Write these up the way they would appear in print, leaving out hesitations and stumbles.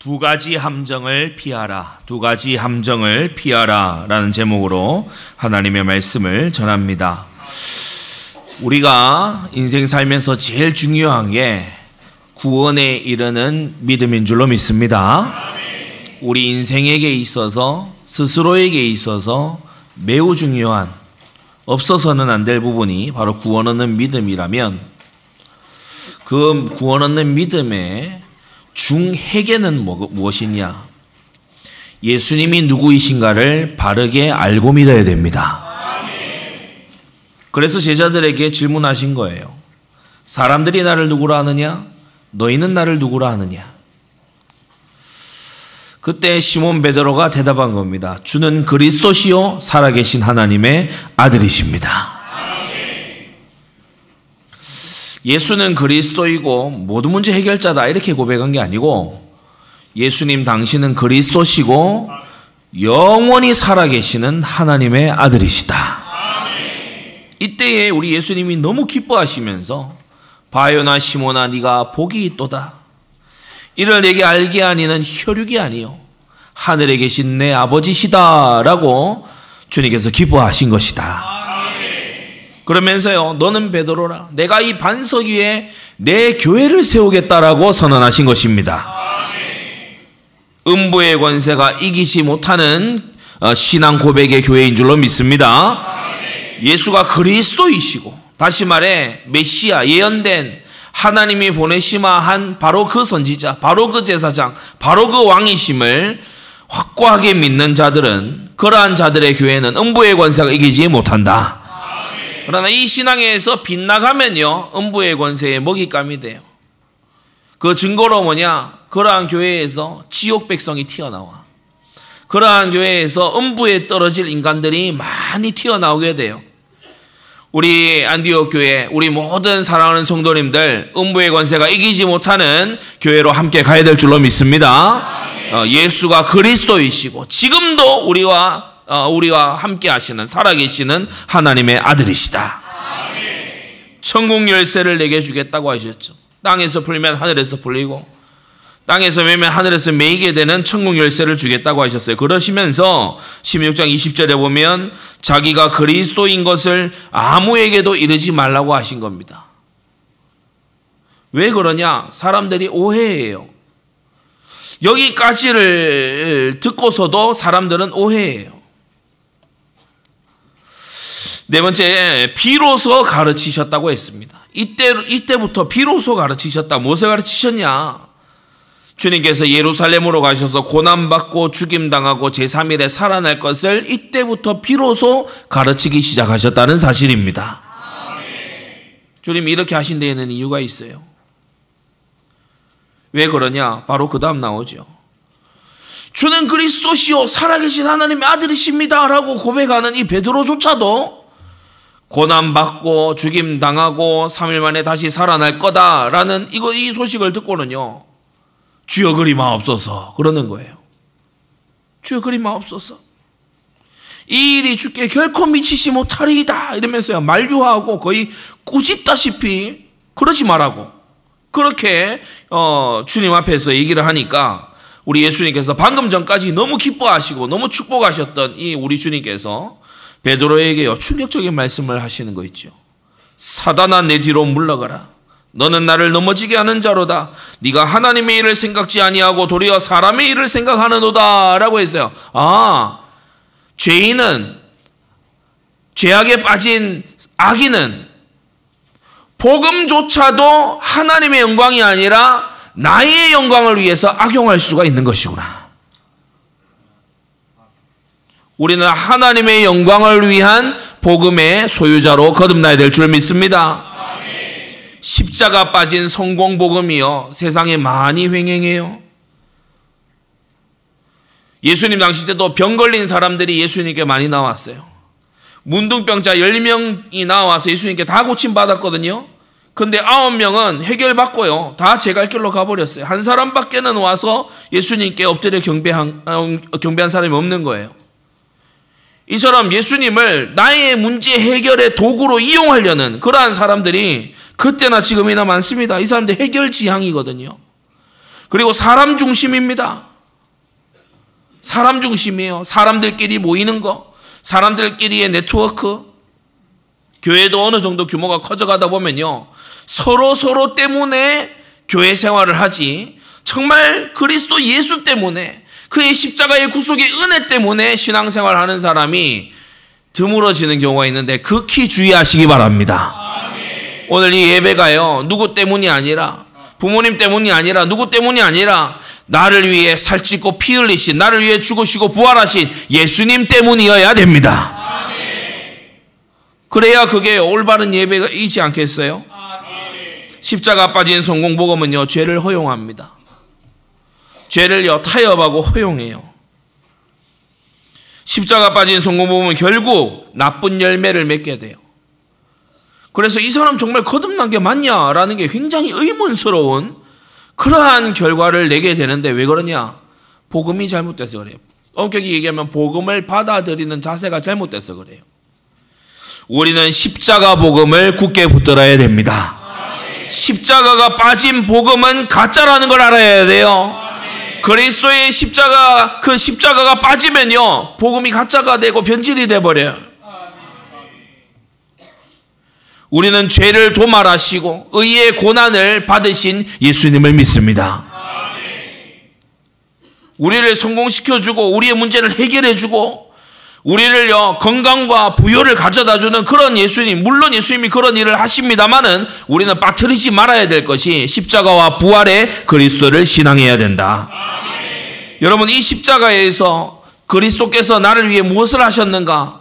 두 가지 함정을 피하라. 두 가지 함정을 피하라 라는 제목으로 하나님의 말씀을 전합니다. 우리가 인생 살면서 제일 중요한 게 구원에 이르는 믿음인 줄로 믿습니다. 우리 인생에게 있어서 스스로에게 있어서 매우 중요한, 없어서는 안 될 부분이 바로 구원 얻는 믿음이라면 그 구원 얻는 믿음의 중핵에는 무엇이냐? 예수님이 누구이신가를 바르게 알고 믿어야 됩니다. 그래서 제자들에게 질문하신 거예요. 사람들이 나를 누구라 하느냐? 너희는 나를 누구라 하느냐? 그때 시몬 베드로가 대답한 겁니다. 주는 그리스도시요 살아계신 하나님의 아들이십니다. 예수는 그리스도이고 모든 문제 해결자다 이렇게 고백한 게 아니고, 예수님 당신은 그리스도시고 영원히 살아계시는 하나님의 아들이시다. 이때에 우리 예수님이 너무 기뻐하시면서 바요나 시몬아 네가 복이 있도다. 이를 내게 알게 하니는 혈육이 아니요 하늘에 계신 내 아버지시다 라고 주님께서 기뻐하신 것이다. 그러면서요, 너는 베드로라. 내가 이 반석 위에 내 교회를 세우겠다라고 선언하신 것입니다. 음부의 권세가 이기지 못하는 신앙 고백의 교회인 줄로 믿습니다. 예수가 그리스도이시고, 다시 말해 메시아, 예언된 하나님이 보내심한 바로 그 선지자, 바로 그 제사장, 바로 그 왕이심을 확고하게 믿는 자들은, 그러한 자들의 교회는 음부의 권세가 이기지 못한다. 그러나 이 신앙에서 빗나가면요, 음부의 권세에 먹잇감이 돼요. 그 증거로 뭐냐? 그러한 교회에서 지옥 백성이 튀어나와. 그러한 교회에서 음부에 떨어질 인간들이 많이 튀어나오게 돼요. 우리 안디옥 교회, 우리 모든 사랑하는 성도님들, 음부의 권세가 이기지 못하는 교회로 함께 가야 될 줄로 믿습니다. 예수가 그리스도이시고 지금도 우리와 함께 하시는, 살아계시는 하나님의 아들이시다. 천국 열쇠를 내게 주겠다고 하셨죠. 땅에서 풀면 하늘에서 풀리고, 땅에서 매면 하늘에서 매이게 되는 천국 열쇠를 주겠다고 하셨어요. 그러시면서 16장 20절에 보면 자기가 그리스도인 것을 아무에게도 이르지 말라고 하신 겁니다. 왜 그러냐? 사람들이 오해해요. 여기까지를 듣고서도 사람들은 오해해요. 네 번째, 비로소 가르치셨다고 했습니다. 이때부터 비로소 가르치셨다. 무엇을 가르치셨냐? 주님께서 예루살렘으로 가셔서 고난받고 죽임당하고 제3일에 살아날 것을 이때부터 비로소 가르치기 시작하셨다는 사실입니다. 주님이 이렇게 하신 데에는 이유가 있어요. 왜 그러냐? 바로 그 다음 나오죠. 주는 그리스도시요 살아계신 하나님의 아들이십니다 라고 고백하는 이 베드로조차도 고난받고 죽임당하고 3일 만에 다시 살아날 거다라는 이 소식을 듣고는요, 주여 그리 마옵소서 그러는 거예요. 주여 그리 마옵소서. 이 일이 주께 결코 미치지 못하리이다 이러면서요, 만류하고 거의 꾸짖다시피 그러지 말라고 그렇게 주님 앞에서 얘기를 하니까, 우리 예수님께서 방금 전까지 너무 기뻐하시고 너무 축복하셨던 이 우리 주님께서 베드로에게요 충격적인 말씀을 하시는 거 있죠. 사단아 내 뒤로 물러가라. 너는 나를 넘어지게 하는 자로다. 네가 하나님의 일을 생각지 아니하고 도리어 사람의 일을 생각하는도다 라고 했어요. 죄인은, 죄악에 빠진 악인은 복음조차도 하나님의 영광이 아니라 나의 영광을 위해서 악용할 수가 있는 것이구나. 우리는 하나님의 영광을 위한 복음의 소유자로 거듭나야 될 줄 믿습니다. 십자가 빠진 성공복음이요 세상에 많이 횡행해요. 예수님 당시 때도 병 걸린 사람들이 예수님께 많이 나왔어요. 문둥병자 10명이 나와서 예수님께 다 고침받았거든요. 근데 9명은 해결받고요 다 제갈 길로 가버렸어요. 한 사람밖에는 와서 예수님께 엎드려 경배한 사람이 없는 거예요. 이처럼 예수님을 나의 문제 해결의 도구로 이용하려는 그러한 사람들이 그때나 지금이나 많습니다. 이 사람들 해결지향이거든요. 그리고 사람 중심입니다. 사람 중심이에요. 사람들끼리 모이는 거, 사람들끼리의 네트워크. 교회도 어느 정도 규모가 커져가다 보면요, 서로 때문에 교회 생활을 하지, 정말 그리스도 예수 때문에, 그의 십자가의 구속의 은혜 때문에 신앙생활을 하는 사람이 드물어지는 경우가 있는데 극히 주의하시기 바랍니다. 아멘. 오늘 이 예배가요, 누구 때문이 아니라, 부모님 때문이 아니라, 누구 때문이 아니라 나를 위해 살찌고 피 흘리신, 나를 위해 죽으시고 부활하신 예수님 때문이어야 됩니다. 그래야 그게 올바른 예배이지 않겠어요? 십자가 빠진 성공복음은요, 죄를 허용합니다. 죄를요, 타협하고 허용해요. 십자가 빠진 성공복음은 결국 나쁜 열매를 맺게 돼요. 그래서 이 사람 정말 거듭난 게 맞냐라는 게 굉장히 의문스러운 그러한 결과를 내게 되는데, 왜 그러냐? 복음이 잘못돼서 그래요. 엄격히 얘기하면 복음을 받아들이는 자세가 잘못돼서 그래요. 우리는 십자가 복음을 굳게 붙들어야 됩니다. 십자가가 빠진 복음은 가짜라는 걸 알아야 돼요. 그리스도의 십자가, 그 십자가가 빠지면요, 복음이 가짜가 되고 변질이 돼버려요. 우리는 죄를 도말하시고 의의 고난을 받으신 예수님을 믿습니다. 우리를 성공시켜주고 우리의 문제를 해결해주고 우리를요, 건강과 부요를 가져다주는 그런 예수님, 물론 예수님이 그런 일을 하십니다마는 우리는 빠뜨리지 말아야 될 것이 십자가와 부활의 그리스도를 신앙해야 된다. 여러분, 이 십자가에서 그리스도께서 나를 위해 무엇을 하셨는가?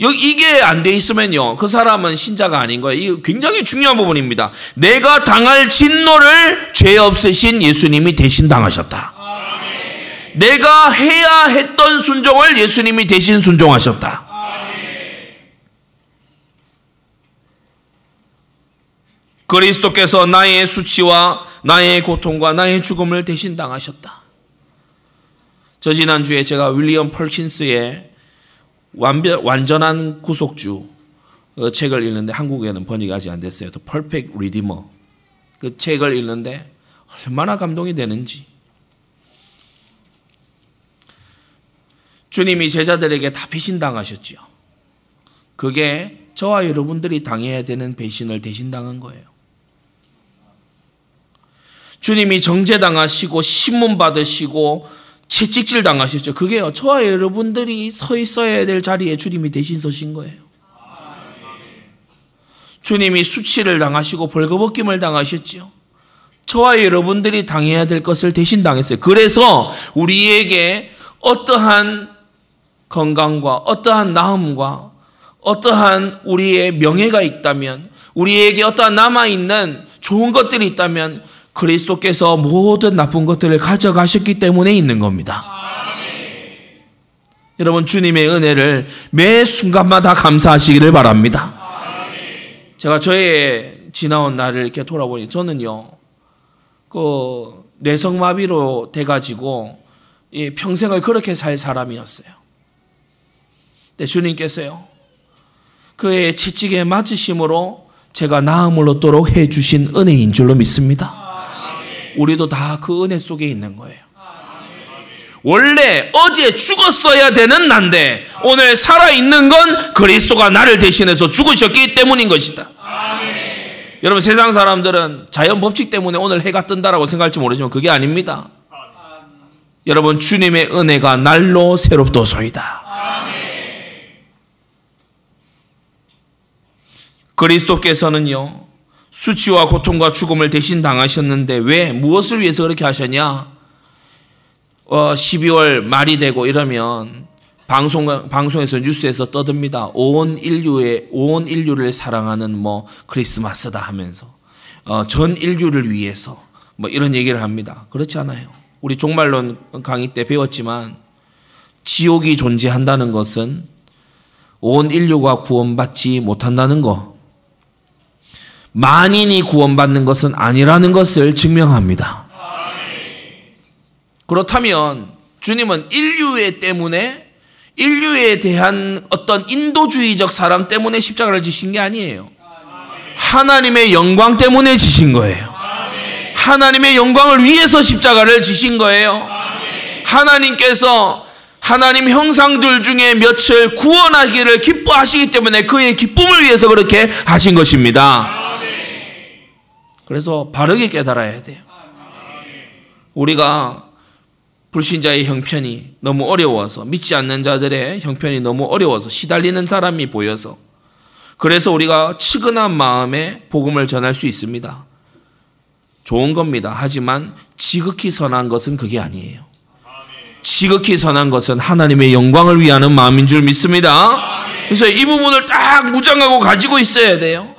이게 안 돼 있으면요, 그 사람은 신자가 아닌 거예요. 이게 굉장히 중요한 부분입니다. 내가 당할 진노를 죄 없으신 예수님이 대신 당하셨다. 내가 해야 했던 순종을 예수님이 대신 순종하셨다. 그리스도께서 나의 수치와 나의 고통과 나의 죽음을 대신 당하셨다. 저 지난주에 제가 윌리엄 펄킨스의 완전한 구속주 책을 읽는데, 한국에는 번역이 아직 안 됐어요. The Perfect Redeemer. 그 책을 읽는데 얼마나 감동이 되는지. 주님이 제자들에게 다 배신당하셨지요. 그게 저와 여러분들이 당해야 되는 배신을 대신 당한 거예요. 주님이 정죄당하시고 신문 받으시고 채찍질 당하셨죠. 그게요, 저와 여러분들이 서 있어야 될 자리에 주님이 대신 서신 거예요. 주님이 수치를 당하시고 벌거벗김을 당하셨죠. 저와 여러분들이 당해야 될 것을 대신 당했어요. 그래서 우리에게 어떠한 건강과 어떠한 나음과 어떠한 우리의 명예가 있다면, 우리에게 어떠한 남아있는 좋은 것들이 있다면 그리스도께서 모든 나쁜 것들을 가져가셨기 때문에 있는 겁니다. 여러분, 주님의 은혜를 매 순간마다 감사하시기를 바랍니다. 제가 저의 지나온 날을 이렇게 돌아보니 저는요, 그 뇌성마비로 돼가지고 평생을 그렇게 살 사람이었어요. 근데 주님께서요, 그의 채찍에 맞으심으로 제가 나음을 얻도록 해주신 은혜인 줄로 믿습니다. 우리도 다 그 은혜 속에 있는 거예요. 원래 어제 죽었어야 되는 난데 오늘 살아있는 건 그리스도가 나를 대신해서 죽으셨기 때문인 것이다. 여러분, 세상 사람들은 자연 법칙 때문에 오늘 해가 뜬다라고 생각할지 모르지만 그게 아닙니다. 여러분, 주님의 은혜가 날로 새롭도소이다. 그리스도께서는요, 수치와 고통과 죽음을 대신 당하셨는데 왜, 무엇을 위해서 그렇게 하셨냐? 12월 말이 되고 이러면 방송에서 뉴스에서 떠듭니다. 온 인류를 사랑하는 크리스마스다 하면서 전 인류를 위해서 이런 얘기를 합니다. 그렇지 않아요. 우리 종말론 강의 때 배웠지만 지옥이 존재한다는 것은 온 인류가 구원받지 못한다는 것, 만인이 구원받는 것은 아니라는 것을 증명합니다. 그렇다면 주님은 인류에 대한 어떤 인도주의적 사랑 때문에 십자가를 지신 게 아니에요. 하나님의 영광 때문에 지신 거예요. 하나님의 영광을 위해서 십자가를 지신 거예요. 하나님께서 하나님 형상들 중에 몇을 구원하기를 기뻐하시기 때문에 그의 기쁨을 위해서 그렇게 하신 것입니다. 그래서 바르게 깨달아야 돼요. 우리가 불신자의 형편이 너무 어려워서, 믿지 않는 자들의 형편이 너무 어려워서 시달리는 사람이 보여서, 그래서 우리가 측은한 마음에 복음을 전할 수 있습니다. 좋은 겁니다. 하지만 지극히 선한 것은 그게 아니에요. 지극히 선한 것은 하나님의 영광을 위하는 마음인 줄 믿습니다. 그래서 이 부분을 딱 무장하고 가지고 있어야 돼요.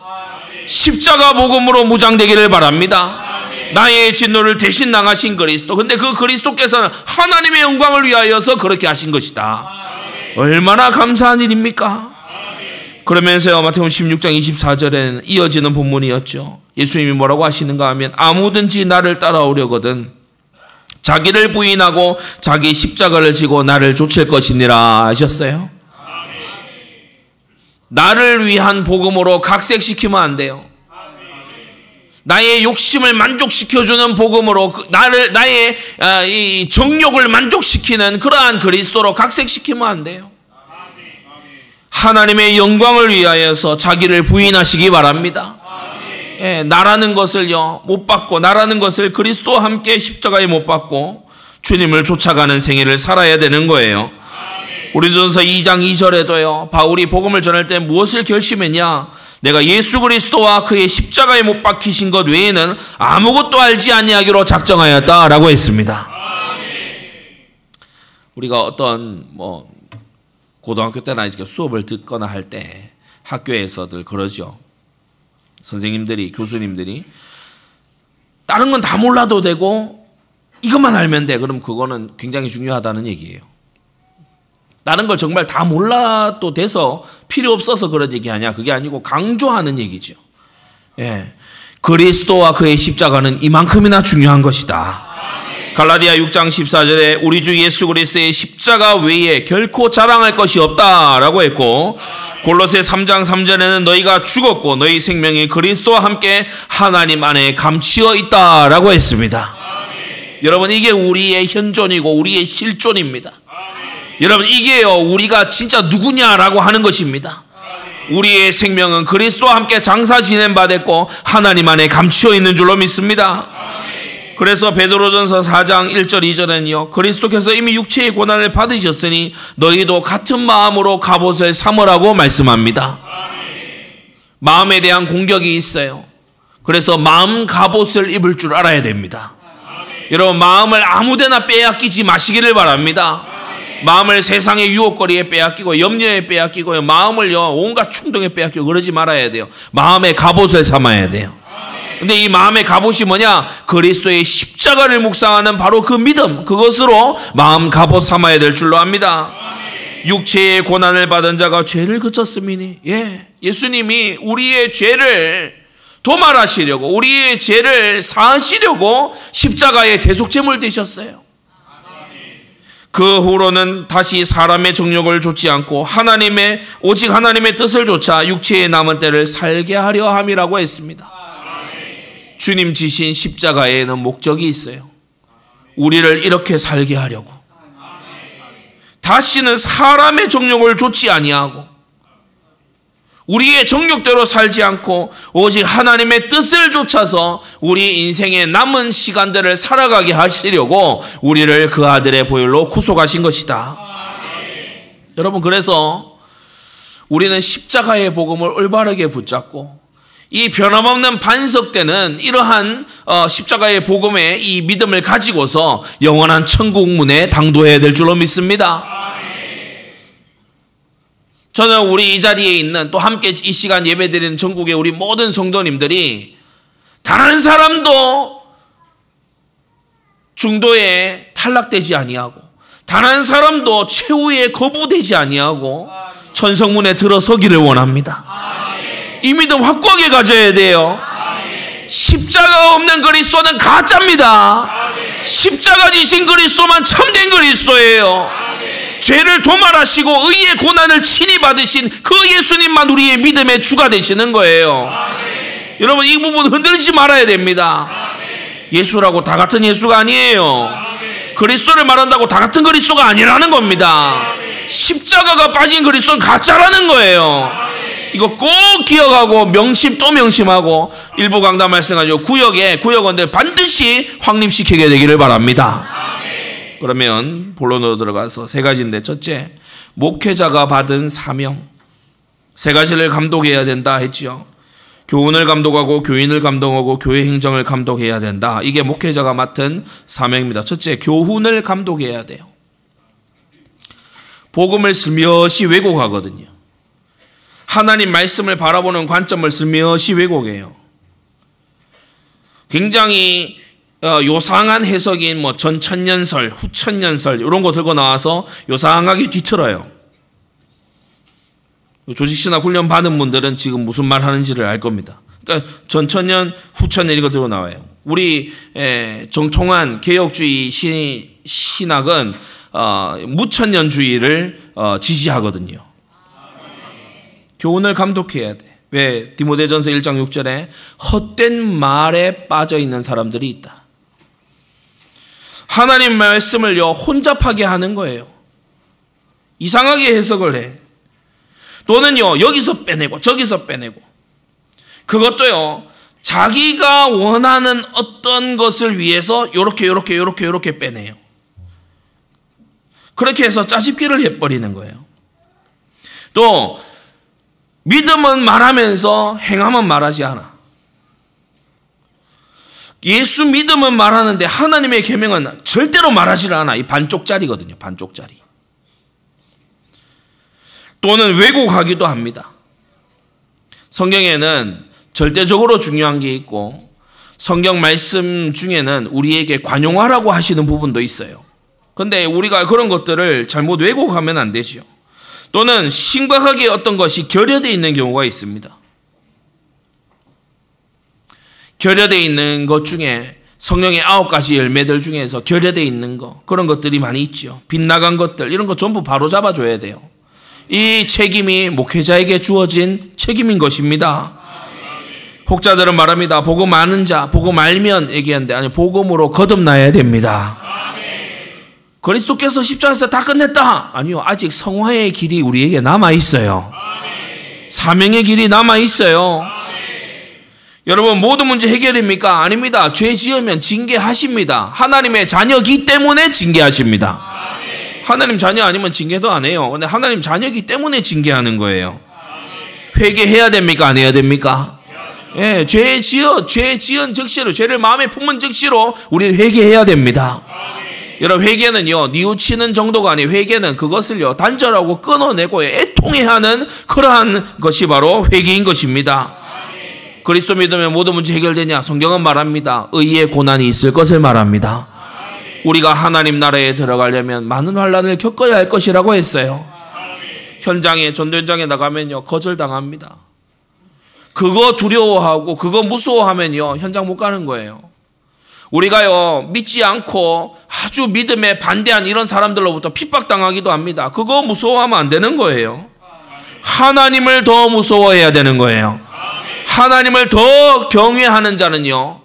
십자가 복음으로 무장되기를 바랍니다. 나의 진노를 대신 당하신 그리스도. 근데 그 그리스도께서는 하나님의 영광을 위하여서 그렇게 하신 것이다. 얼마나 감사한 일입니까? 그러면서요, 마태복음 16장 24절에는 이어지는 본문이었죠. 예수님이 뭐라고 하시는가 하면, 아무든지 나를 따라오려거든 자기를 부인하고 자기 십자가를 지고 나를 좇을 것이니라 하셨어요. 나를 위한 복음으로 각색시키면 안 돼요. 나의 욕심을 만족시켜주는 복음으로 나의 이 정욕을 만족시키는 그러한 그리스도로 각색시키면 안 돼요. 하나님의 영광을 위하여서 자기를 부인하시기 바랍니다. 예, 나라는 것을요 못 받고, 나라는 것을 그리스도와 함께 십자가에 못 받고 주님을 쫓아가는 생애를 살아야 되는 거예요. 고린도전서 2장 2절에도요 바울이 복음을 전할 때 무엇을 결심했냐? 내가 예수 그리스도와 그의 십자가에 못 박히신 것 외에는 아무것도 알지 아니하기로 작정하였다라고 했습니다. 우리가 어떤 고등학교 때나 이렇게 수업을 듣거나 할 때 학교에서들 그러죠. 선생님들이, 교수님들이 다른 건 다 몰라도 되고 이것만 알면 돼. 그럼 그거는 굉장히 중요하다는 얘기예요. 다른 걸 정말 다 몰라도 돼서 필요 없어서 그런 얘기하냐? 그게 아니고 강조하는 얘기죠. 예, 그리스도와 그의 십자가는 이만큼이나 중요한 것이다. 갈라디아 6장 14절에 우리 주 예수 그리스도의 십자가 외에 결코 자랑할 것이 없다라고 했고, 골로새 3장 3절에는 너희가 죽었고 너희 생명이 그리스도와 함께 하나님 안에 감추어 있다라고 했습니다. 여러분, 이게 우리의 현존이고 우리의 실존입니다. 여러분, 이게요 우리가 진짜 누구냐라고 하는 것입니다. 우리의 생명은 그리스도와 함께 장사 지낸 바 됐고 하나님 안에 감추어 있는 줄로 믿습니다. 그래서 베드로전서 4장 1절 2절에는요 그리스도께서 이미 육체의 고난을 받으셨으니 너희도 같은 마음으로 갑옷을 삼으라고 말씀합니다. 마음에 대한 공격이 있어요. 그래서 마음 갑옷을 입을 줄 알아야 됩니다. 여러분, 마음을 아무데나 빼앗기지 마시기를 바랍니다. 마음을 세상의 유혹거리에 빼앗기고 염려에 빼앗기고요 마음을요 온갖 충동에 빼앗기고 그러지 말아야 돼요. 마음의 갑옷을 삼아야 돼요. 근데 이 마음의 갑옷이 뭐냐? 그리스도의 십자가를 묵상하는 바로 그 믿음, 그것으로 마음 갑옷 삼아야 될 줄로 압니다. 육체의 고난을 받은 자가 죄를 그쳤음이니, 예수님이 우리의 죄를 도말하시려고, 우리의 죄를 사하시려고 십자가에 대속제물 되셨어요. 그 후로는 다시 사람의 정욕을 좇지 않고 오직 하나님의 뜻을 좇아 육체에 남은 때를 살게 하려 함이라고 했습니다. 주님 지신 십자가에는 목적이 있어요. 우리를 이렇게 살게 하려고. 다시는 사람의 정욕을 좇지 아니하고 우리의 정욕대로 살지 않고 오직 하나님의 뜻을 좇아서 우리 인생의 남은 시간들을 살아가게 하시려고 우리를 그 아들의 보혈로 구속하신 것이다. 여러분, 그래서 우리는 십자가의 복음을 올바르게 붙잡고 이 변함없는 반석되는 이러한 십자가의 복음의 이 믿음을 가지고서 영원한 천국 문에 당도해야 될 줄로 믿습니다. 저는 우리 이 자리에 있는 또 함께 이 시간 예배드리는 전국의 우리 모든 성도님들이 단 한 사람도 중도에 탈락되지 아니하고 단 한 사람도 최후에 거부되지 아니하고 천성문에 들어서기를 원합니다. 이 믿음 확고하게 가져야 돼요. 십자가 없는 그리스도는 가짜입니다. 십자가 지신 그리스도만 참된 그리스도예요. 죄를 도말하시고 의의 고난을 친히 받으신 그 예수님만 우리의 믿음의 주가 되시는 거예요. 여러분, 이 부분 흔들리지 말아야 됩니다. 예수라고 다 같은 예수가 아니에요. 그리스도를 말한다고 다 같은 그리스도가 아니라는 겁니다. 십자가가 빠진 그리스도는 가짜라는 거예요. 이거 꼭 기억하고 명심 또 명심하고 일부 강단 말씀하죠. 구역원들 반드시 확립시키게 되기를 바랍니다. 그러면 본론으로 들어가서 세 가지인데, 첫째, 목회자가 받은 사명. 세 가지를 감독해야 된다 했지요. 교훈을 감독하고 교인을 감독하고 교회 행정을 감독해야 된다. 이게 목회자가 맡은 사명입니다. 첫째, 교훈을 감독해야 돼요. 복음을 슬며시 왜곡하거든요. 하나님 말씀을 바라보는 관점을 슬며시 왜곡해요. 굉장히 요상한 해석인 뭐 전천년설, 후천년설 이런 거 들고 나와서 요상하게 뒤틀어요. 조직신학 훈련 받은 분들은 지금 무슨 말 하는지를 알 겁니다. 그러니까 전천년, 후천년 이거 들고 나와요. 우리 정통한 개혁주의 신학은 무천년주의를 지지하거든요. 교훈을 감독해야 돼. 왜? 디모데전서 1장 6절에 헛된 말에 빠져 있는 사람들이 있다. 하나님 말씀을요 혼잡하게 하는 거예요. 이상하게 해석을 해. 또는요 여기서 빼내고 저기서 빼내고, 그것도요 자기가 원하는 어떤 것을 위해서 요렇게 빼내요. 그렇게 해서 짜집기를 해버리는 거예요. 또 믿음은 말하면서 행함은 말하지 않아. 예수 믿음은 말하는데 하나님의 계명은 절대로 말하지 않아. 이 반쪽짜리거든요. 반쪽짜리. 또는 왜곡하기도 합니다. 성경에는 절대적으로 중요한 게 있고 성경 말씀 중에는 우리에게 관용하라고 하시는 부분도 있어요. 그런데 우리가 그런 것들을 잘못 왜곡하면 안 되죠. 또는 심각하게 어떤 것이 결여되어 있는 경우가 있습니다. 결여되어 있는 것 중에 성령의 9가지 열매들 중에서 결여되어 있는 것, 그런 것들이 많이 있죠. 빗나간 것들, 이런 거 전부 바로 잡아줘야 돼요. 이 책임이 목회자에게 주어진 책임인 것입니다. 혹자들은 말합니다. 복음 아는 자, 복음 알면 얘기하는데, 아니, 복음으로 거듭나야 됩니다. 그리스도께서 십자가에서 다 끝냈다. 아니요, 아직 성화의 길이 우리에게 남아있어요. 사명의 길이 남아있어요. 여러분, 모든 문제 해결입니까? 아닙니다. 죄 지으면 징계하십니다. 하나님의 자녀이기 때문에 징계하십니다. 하나님 자녀 아니면 징계도 안 해요. 근데 하나님 자녀이기 때문에 징계하는 거예요. 회개해야 됩니까? 안 해야 됩니까? 예, 죄 지은 즉시로, 죄를 마음에 품은 즉시로 우리는 회개해야 됩니다. 여러분, 회개는요 뉘우치는 정도가 아니에요. 회개는 그것을요 단절하고 끊어내고 애통해야 하는 그러한 것이 바로 회개인 것입니다. 그리스도 믿으면 모든 문제 해결되냐? 성경은 말합니다. 의의 고난이 있을 것을 말합니다. 우리가 하나님 나라에 들어가려면 많은 환난을 겪어야 할 것이라고 했어요. 현장에, 전도 현장에 나가면요 거절당합니다. 그거 두려워하고 그거 무서워하면요 현장 못 가는 거예요. 우리가요 믿지 않고 아주 믿음에 반대한 이런 사람들로부터 핍박당하기도 합니다. 그거 무서워하면 안 되는 거예요. 하나님을 더 무서워해야 되는 거예요. 하나님을 더 경외하는 자는요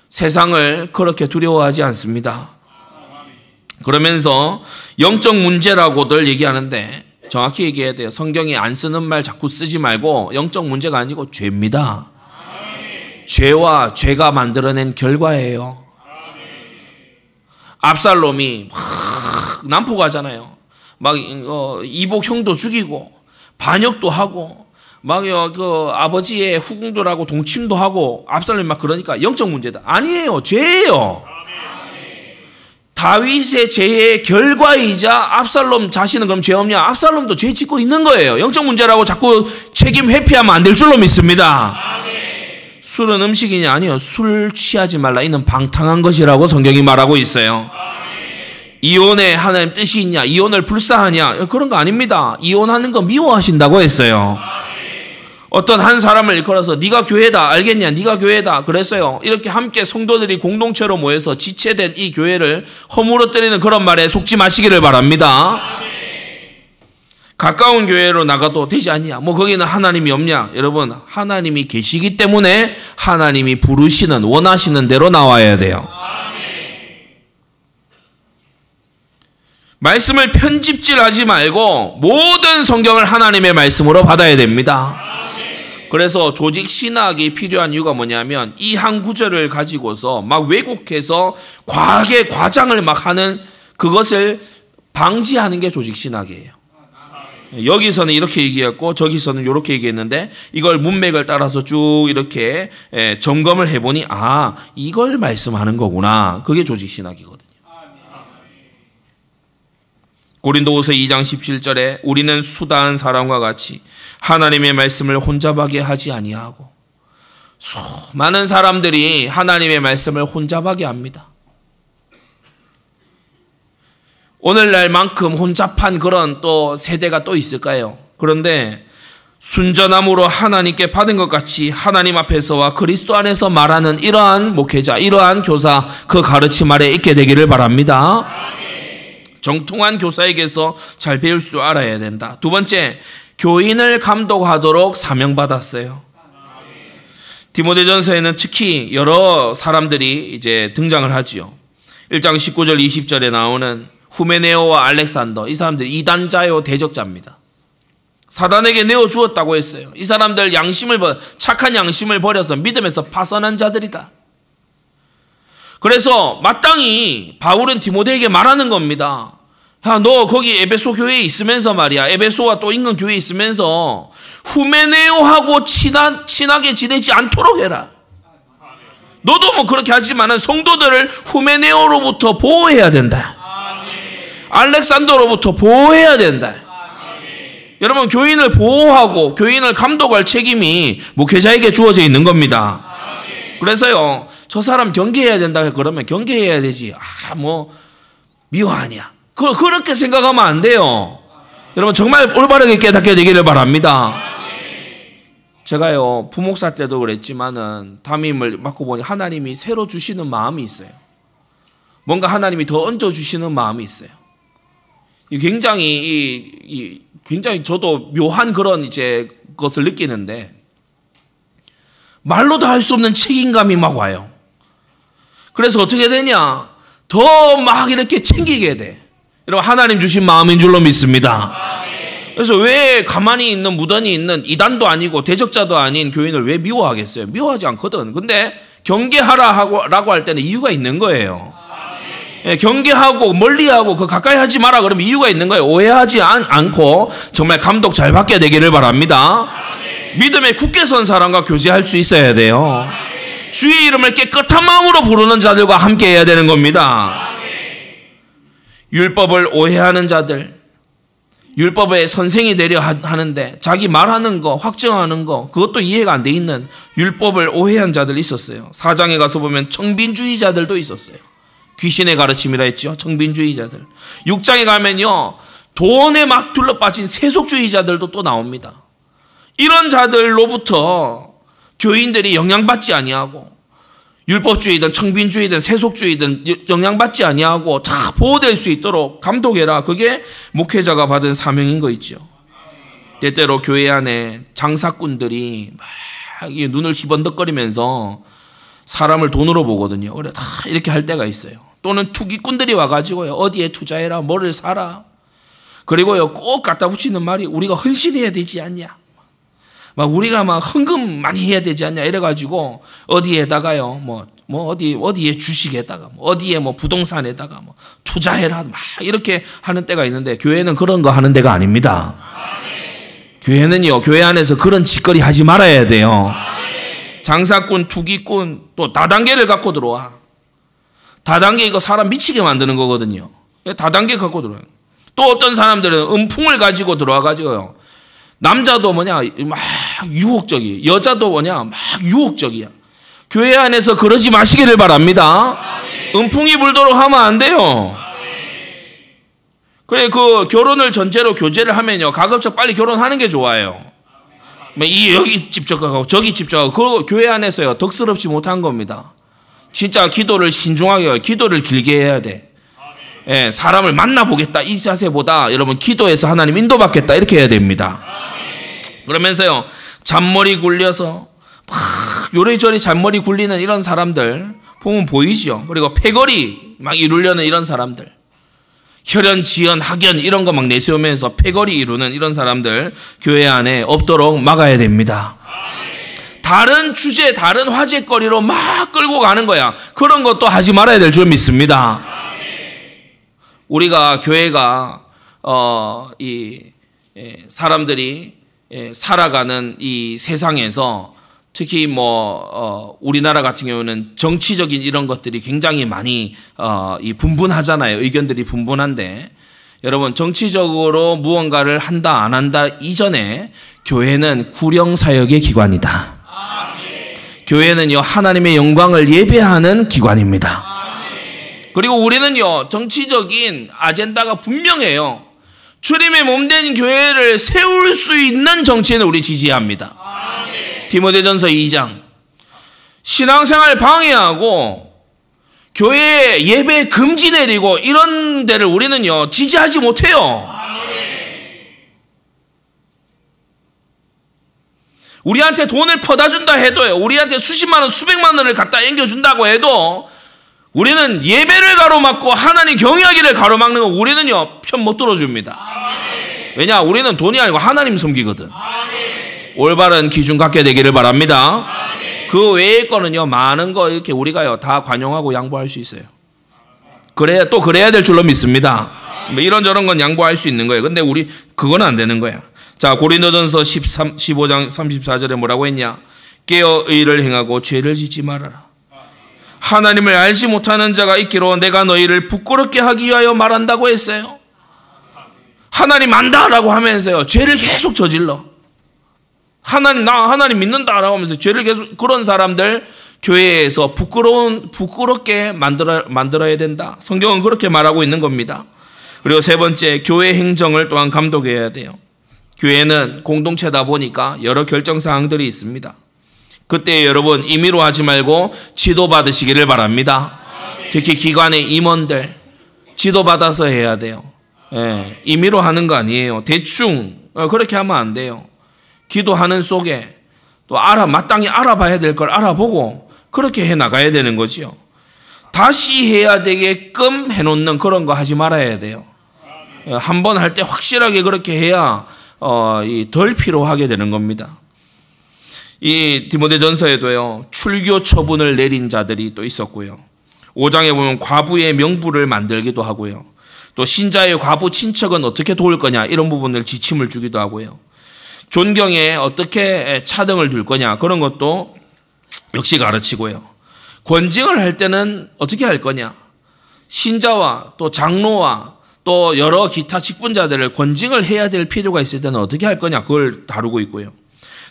세상을 그렇게 두려워하지 않습니다. 그러면서 영적 문제라고들 얘기하는데 정확히 얘기해야 돼요. 성경이 안 쓰는 말 자꾸 쓰지 말고 영적 문제가 아니고 죄입니다. 죄와 죄가 만들어낸 결과예요. 압살롬이 막 난폭하잖아요. 막 이복 형도 죽이고 반역도 하고 막 그 아버지의 후궁들하고 동침도 하고 압살롬이 막 그러니까 영적 문제다. 아니에요. 죄예요. 다윗의 죄의 결과이자 압살롬 자신은 그럼 죄 없냐? 압살롬도 죄 짓고 있는 거예요. 영적 문제라고 자꾸 책임 회피하면 안 될 줄로 믿습니다. 술은 음식이냐? 아니요. 술 취하지 말라. 이는 방탕한 것이라고 성경이 말하고 있어요. 이혼에 하나님 뜻이 있냐? 이혼을 불사하냐? 그런 거 아닙니다. 이혼하는 거 미워하신다고 했어요. 어떤 한 사람을 일컬어서 네가 교회다. 알겠냐? 네가 교회다. 그랬어요. 이렇게 함께 성도들이 공동체로 모여서 지체된 이 교회를 허물어뜨리는 그런 말에 속지 마시기를 바랍니다. 가까운 교회로 나가도 되지 않냐? 뭐 거기는 하나님이 없냐? 여러분, 하나님이 계시기 때문에 하나님이 부르시는, 원하시는 대로 나와야 돼요. 말씀을 편집질하지 말고 모든 성경을 하나님의 말씀으로 받아야 됩니다. 그래서 조직 신학이 필요한 이유가 뭐냐면 이 한 구절을 가지고서 막 왜곡해서 과하게 과장을 막 하는 그것을 방지하는 게 조직 신학이에요. 여기서는 이렇게 얘기했고 저기서는 이렇게 얘기했는데 이걸 문맥을 따라서 쭉 이렇게 점검을 해보니 아, 이걸 말씀하는 거구나. 그게 조직 신학이거든요. 고린도후서 2장 17절에 우리는 수다한 사람과 같이 하나님의 말씀을 혼잡하게 하지 아니하고, 많은 사람들이 하나님의 말씀을 혼잡하게 합니다. 오늘날만큼 혼잡한 그런 또 세대가 또 있을까요? 그런데 순전함으로 하나님께 받은 것 같이 하나님 앞에서와 그리스도 안에서 말하는 이러한 목회자, 이러한 교사, 그 가르침 아래 있게 되기를 바랍니다. 정통한 교사에게서 잘 배울 줄 알아야 된다. 두 번째, 교인을 감독하도록 사명받았어요. 디모데전서에는 특히 여러 사람들이 이제 등장을 하지요. 1장 19절 20절에 나오는 후메네오와 알렉산더, 이 사람들이 이단자요 대적자입니다. 사단에게 내어주었다고 했어요. 이 사람들 착한 양심을 버려서 믿음에서 파선한 자들이다. 그래서 마땅히 바울은 디모데에게 말하는 겁니다. 야, 너 거기 에베소 교회에 있으면서 말이야. 에베소와 또 인근 교회에 있으면서 후메네오하고 친하게 지내지 않도록 해라. 너도 뭐 그렇게 하지만은 성도들을 후메네오로부터 보호해야 된다. 알렉산더로부터 보호해야 된다. 여러분, 교인을 보호하고 교인을 감독할 책임이 목회자에게 주어져 있는 겁니다. 그래서요, 저 사람 경계해야 된다 그러면 경계해야 되지. 뭐 미워하냐? 그렇게 생각하면 안 돼요. 여러분, 정말 올바르게 깨닫게 되기를 바랍니다. 제가요, 부목사 때도 그랬지만은 담임을 맡고 보니 하나님이 새로 주시는 마음이 있어요. 뭔가 하나님이 더 얹어 주시는 마음이 있어요. 굉장히 저도 묘한 그런 이제 것을 느끼는데 말로도 할 수 없는 책임감이 막 와요. 그래서 어떻게 되냐? 더 막 이렇게 챙기게 돼. 여러분, 하나님 주신 마음인 줄로 믿습니다. 그래서 왜 가만히 있는 무던히 있는 이단도 아니고 대적자도 아닌 교인을 왜 미워하겠어요? 미워하지 않거든. 근데 경계하라고 할 때는 이유가 있는 거예요. 경계하고 멀리하고 그 가까이 하지 마라 그러면 이유가 있는 거예요. 오해하지 않고 정말 감독 잘 받게 되기를 바랍니다. 믿음에 굳게 선 사람과 교제할 수 있어야 돼요. 주의 이름을 깨끗한 마음으로 부르는 자들과 함께 해야 되는 겁니다. 율법을 오해하는 자들, 율법의 선생이 되려 하는데 자기 말하는 거, 확정하는 거, 그것도 이해가 안 돼 있는 율법을 오해한 자들이 있었어요. 4장에 가서 보면 청빈주의자들도 있었어요. 귀신의 가르침이라 했죠. 청빈주의자들. 6장에 가면요, 돈에 막 둘러빠진 세속주의자들도 또 나옵니다. 이런 자들로부터 교인들이 영향받지 아니하고 율법주의든 청빈주의든 세속주의든 영향받지 아니하고 다 보호될 수 있도록 감독해라. 그게 목회자가 받은 사명인 거 있죠. 때때로 교회 안에 장사꾼들이 막 눈을 희번덕거리면서 사람을 돈으로 보거든요. 그래 다 이렇게 할 때가 있어요. 또는 투기꾼들이 와가지고요, 어디에 투자해라, 뭐를 사라. 그리고요, 꼭 갖다 붙이는 말이 우리가 헌신해야 되지 않냐. 막 우리가 막 헌금 많이 해야 되지 않냐 이래가지고 어디에다가요, 어디에 주식에다가, 어디에 부동산에다가 투자해라 막 이렇게 하는 때가 있는데 교회는 그런 거 하는 데가 아닙니다. 교회는요, 교회 안에서 그런 짓거리 하지 말아야 돼요. 장사꾼, 투기꾼, 또 다단계를 갖고 들어와. 다단계 이거 사람 미치게 만드는 거거든요. 다단계 갖고 들어와요. 또 어떤 사람들은 음풍을 가지고 들어와가지고요, 남자도 막 유혹적이, 여자도 막 유혹적이야. 교회 안에서 그러지 마시기를 바랍니다. 음풍이 불도록 하면 안 돼요. 그래, 그 결혼을 전제로 교제를 하면요, 가급적 빨리 결혼하는 게 좋아요. 여기 집적하고 저기 집적하고, 그거 교회 안에서요, 덕스럽지 못한 겁니다. 진짜 기도를 신중하게 해요. 기도를 길게 해야 돼. 사람을 만나보겠다 이 자세보다 여러분 기도해서 하나님 인도받겠다 이렇게 해야 됩니다. 그러면서요 잔머리 굴려서 막 요리조리 잔머리 굴리는 이런 사람들 보면 보이죠. 그리고 패거리 막 이루려는 이런 사람들, 혈연, 지연, 학연 이런 거 막 내세우면서 패거리 이루는 이런 사람들 교회 안에 없도록 막아야 됩니다. 다른 주제, 다른 화제거리로 막 끌고 가는 거야. 그런 것도 하지 말아야 될 줄 믿습니다. 우리가 교회가 사람들이 살아가는 이 세상에서 특히 우리나라 같은 경우는 정치적인 이런 것들이 굉장히 많이 분분하잖아요. 의견들이 분분한데 여러분 정치적으로 무언가를 한다 안 한다 이전에 교회는 구령사역의 기관이다. 교회는요 하나님의 영광을 예배하는 기관입니다. 그리고 우리는요 정치적인 아젠다가 분명해요. 주님의 몸된 교회를 세울 수 있는 정치인을 우리 지지합니다. 디모데전서 2장 신앙생활 방해하고 교회 예배 금지 내리고 이런 데를 우리는요 지지하지 못해요. 우리한테 돈을 퍼다 준다 해도요, 우리한테 수십만 원 수백만 원을 갖다 앵겨준다고 해도 우리는 예배를 가로막고 하나님 경외하기를 가로막는 거 우리는요 편 못 들어줍니다. 왜냐 우리는 돈이 아니고 하나님 섬기거든. 올바른 기준 갖게 되기를 바랍니다. 그 외의 거는요 많은 거 이렇게 우리가요 다 관용하고 양보할 수 있어요. 그래야 될 줄로 믿습니다. 이런저런 건 양보할 수 있는 거예요. 근데 우리 그건 안 되는 거야. 자, 고린도전서 15장 34절에 뭐라고 했냐? 깨어 의를 행하고 죄를 짓지 말아라. 하나님을 알지 못하는 자가 있기로 내가 너희를 부끄럽게 하기 위하여 말한다고 했어요. 하나님 안다라고 하면서요 죄를 계속 저질러. 나 하나님 믿는다라고 하면서 죄를 계속, 그런 사람들 교회에서 부끄럽게 만들어야 된다. 성경은 그렇게 말하고 있는 겁니다. 그리고 세 번째, 교회 행정을 또한 감독해야 돼요. 교회는 공동체다 보니까 여러 결정 사항들이 있습니다. 그때 여러분 임의로 하지 말고 지도받으시기를 바랍니다. 특히 기관의 임원들 지도받아서 해야 돼요. 임의로 하는 거 아니에요. 대충 그렇게 하면 안 돼요. 기도하는 속에 또 마땅히 알아봐야 될 걸 알아보고 그렇게 해 나가야 되는 거지요. 다시 해야 되게끔 해놓는 그런 거 하지 말아야 돼요. 한 번 할 때 확실하게 그렇게 해야 덜 필요하게 되는 겁니다. 이 디모데전서에도요 출교 처분을 내린 자들이 또 있었고요. 5장에 보면 과부의 명부를 만들기도 하고요. 또 신자의 과부 친척은 어떻게 도울 거냐 이런 부분을 지침을 주기도 하고요. 존경에 어떻게 차등을 둘 거냐 그런 것도 역시 가르치고요. 권징을 할 때는 어떻게 할 거냐, 신자와 또 장로와 또 여러 기타 직분자들을 권징을 해야 될 필요가 있을 때는 어떻게 할 거냐 그걸 다루고 있고요.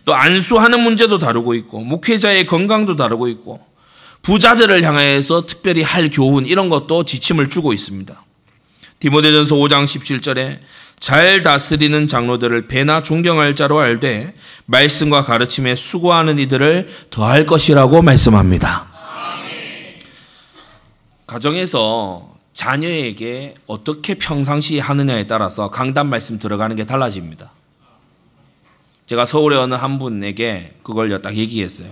또 안수하는 문제도 다루고 있고 목회자의 건강도 다루고 있고 부자들을 향해서 특별히 할 교훈 이런 것도 지침을 주고 있습니다. 디모데전서 5장 17절에 잘 다스리는 장로들을 배나 존경할 자로 알되 말씀과 가르침에 수고하는 이들을 더할 것이라고 말씀합니다. 가정에서 자녀에게 어떻게 평상시 하느냐에 따라서 강단 말씀 들어가는 게 달라집니다. 제가 서울의 어느 한 분에게 그걸 딱 얘기했어요.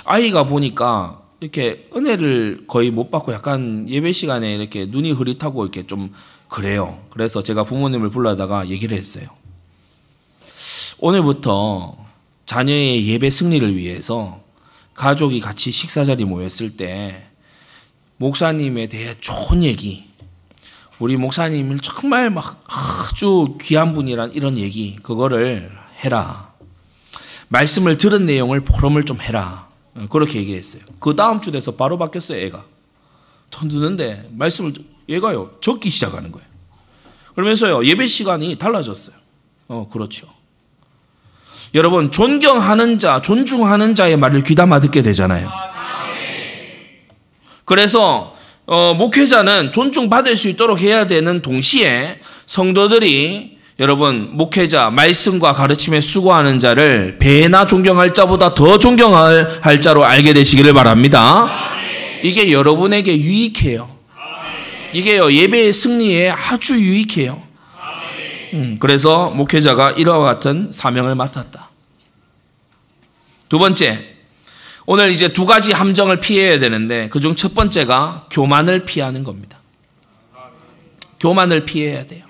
아이가 보니까 이렇게 은혜를 거의 못 받고 약간 예배 시간에 이렇게 눈이 흐릿하고 이렇게 좀 그래요. 그래서 제가 부모님을 불러다가 얘기를 했어요. 오늘부터 자녀의 예배 승리를 위해서 가족이 같이 식사 자리 모였을 때 목사님에 대해 좋은 얘기, 우리 목사님은 정말 막 아주 귀한 분이란 이런 얘기 그거를 해라. 말씀을 들은 내용을 포럼을 좀 해라. 그렇게 얘기했어요. 그 다음 주 돼서 바로 바뀌었어요. 애가 더 늦는데 말씀을 얘가요 적기 시작하는 거예요. 그러면서요 예배 시간이 달라졌어요. 그렇죠. 여러분 존경하는 자, 존중하는 자의 말을 귀담아 듣게 되잖아요. 그래서 목회자는 존중받을 수 있도록 해야 되는 동시에 성도들이 여러분 목회자 말씀과 가르침에 수고하는 자를 배나 존경할 자보다 더 존경할 자로 알게 되시기를 바랍니다. 이게 여러분에게 유익해요. 이게요, 예배의 승리에 아주 유익해요. 그래서 목회자가 이와 같은 사명을 맡았다. 두 번째, 오늘 이제 두 가지 함정을 피해야 되는데 그중 첫 번째가 교만을 피하는 겁니다. 교만을 피해야 돼요.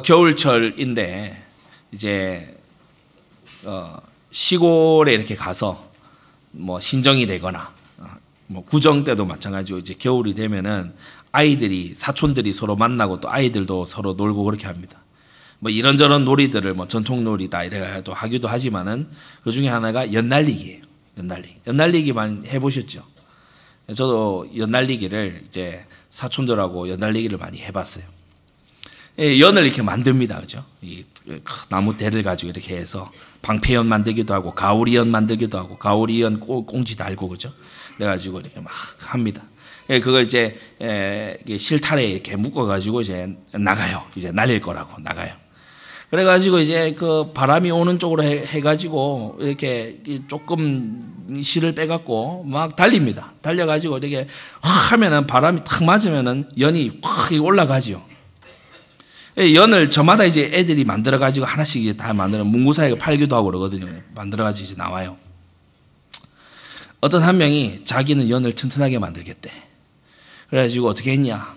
겨울철인데 이제 시골에 이렇게 가서 뭐 신정이 되거나 뭐 구정 때도 마찬가지고 이제 겨울이 되면은 아이들이 사촌들이 서로 만나고 또 아이들도 서로 놀고 그렇게 합니다. 뭐 이런저런 놀이들을 뭐 전통놀이다 이래도 하기도 하지만은 그 중에 하나가 연날리기예요. 연날리기만 해보셨죠? 저도 연날리기를 이제 사촌들하고 연날리기를 많이 해봤어요. 연을 이렇게 만듭니다, 그죠? 이 나무 대를 가지고 이렇게 해서 방패연 만들기도 하고 가오리연 만들기도 하고 가오리연 꽁지 달고 그죠? 그래가지고 이렇게 막 합니다. 그걸 이제 실타래에 이렇게 묶어가지고 이제 나가요. 이제 날릴 거라고 나가요. 그래가지고 이제 그 바람이 오는 쪽으로 해가지고 이렇게 조금 실을 빼갖고 막 달립니다. 달려가지고 이렇게 하면은 바람이 탁 맞으면은 연이 확 올라가죠. 연을 저마다 이제 애들이 만들어가지고 하나씩 다 만들어 문구사에 팔기도 하고 그러거든요. 만들어가지고 이제 나와요. 어떤 한 명이 자기는 연을 튼튼하게 만들겠대. 그래가지고 어떻게 했냐.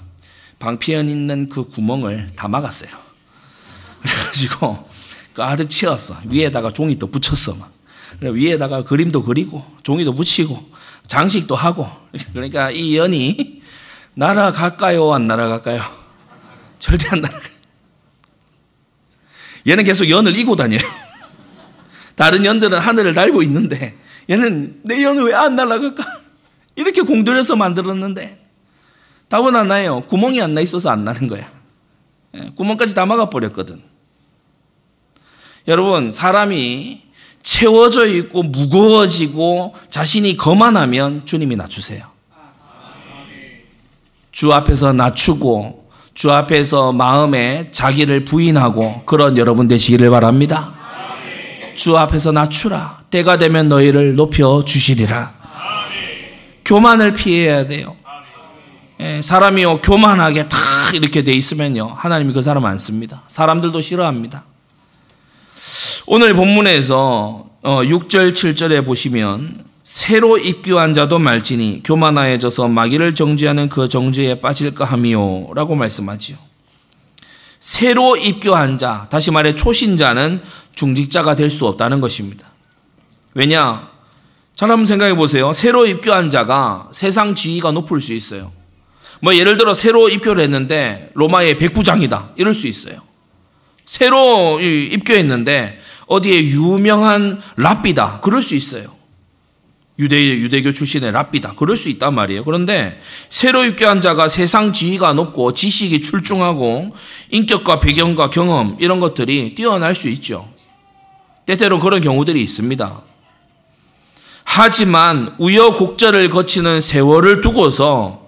방패연 있는 그 구멍을 다 막았어요. 그래가지고 가득 채웠어. 위에다가 종이 또 붙였어. 막. 위에다가 그림도 그리고 종이도 붙이고 장식도 하고. 그러니까 이 연이 날아갈까요? 안 날아갈까요? 절대 안 날아가요. 얘는 계속 연을 이고 다녀요. 다른 연들은 하늘을 날고 있는데 얘는 내 연은 왜 안 날아갈까? 이렇게 공들여서 만들었는데 답은 안 나요. 구멍이 안 나 있어서 안 나는 거야. 구멍까지 다 막아버렸거든. 여러분, 사람이 채워져 있고 무거워지고 자신이 거만하면 주님이 낮추세요. 주 앞에서 낮추고 주 앞에서 마음에 자기를 부인하고 그런 여러분 되시기를 바랍니다. 주 앞에서 낮추라. 때가 되면 너희를 높여주시리라. 교만을 피해야 돼요. 사람이요 교만하게 다 이렇게 돼 있으면요 하나님이 그 사람 안 씁니다. 사람들도 싫어합니다. 오늘 본문에서 6절 7절에 보시면 새로 입교한 자도 말지니 교만하여져서 마귀를 정죄하는 그 정죄에 빠질까 하미요 라고 말씀하지요. 새로 입교한 자, 다시 말해 초신자는 중직자가 될 수 없다는 것입니다. 왜냐? 잘 한번 생각해 보세요. 새로 입교한 자가 세상 지위가 높을 수 있어요. 뭐 예를 들어 새로 입교를 했는데 로마의 백부장이다 이럴 수 있어요. 새로 입교했는데 어디에 유명한 랍비다 그럴 수 있어요. 유대교 출신의 랍비다 그럴 수 있단 말이에요. 그런데 새로 입교한 자가 세상 지위가 높고 지식이 출중하고 인격과 배경과 경험 이런 것들이 뛰어날 수 있죠. 때때로 그런 경우들이 있습니다. 하지만 우여곡절을 거치는 세월을 두고서